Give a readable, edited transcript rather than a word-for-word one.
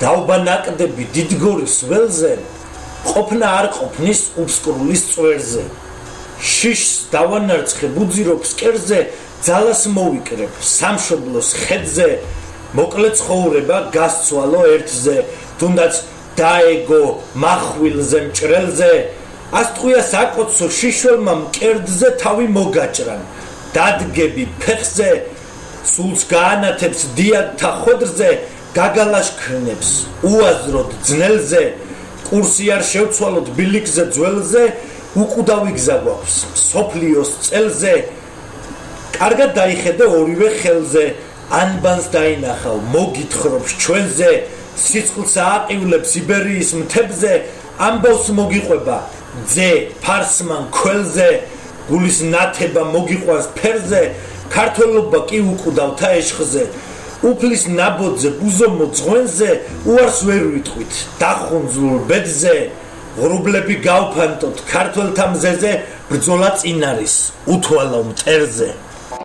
დაუბანაკდები დიდგორის ველზე ყოფნა არ ყოფნის უბსკრულის წვერზე შიშს დავანარცხებ უძიროფ სკერზე ძალას მოვიკრებ სამშობლოს ხედზე მოკლე ცხოვრება გასცვალო ერთზე თუნდაც დაეგო מחვილზე მჭრელზე ასტყვია საკოცო შიშველმა მკერდზე თავი მოგაჭრან დადგები ფეხზე სულს გაანათებს დიადთა ხოდრზე გაგალაშქრნებს უაზროდ ძნელზე კურსი არ შევცვალოთ ბილიქზე ძველზე უკვდავი გზა გვაქვს სოფლიოს წელზე კარგად დაიხედე ორივე ხელზე ანბანს დაინახავ მოგითხრობს ჩვენზე სიცხლს ააყივლებს იბერიის მთებზე ამბავს მოგიყვება ძე ფარსმან ქველზე გულის ნათება მოგიყვანს ფერზე ქართველობა კი უკვდავთა ეშხზე უფლის ნაბოძზე ბუზომო ძღვენზე უარს ვერ ვიტყვით დახუნძლულ ბედზე ღრუბლები გავფანტოთ ქართველთა მზეზე ბრძოლა წინ არის უთვალო მტერზე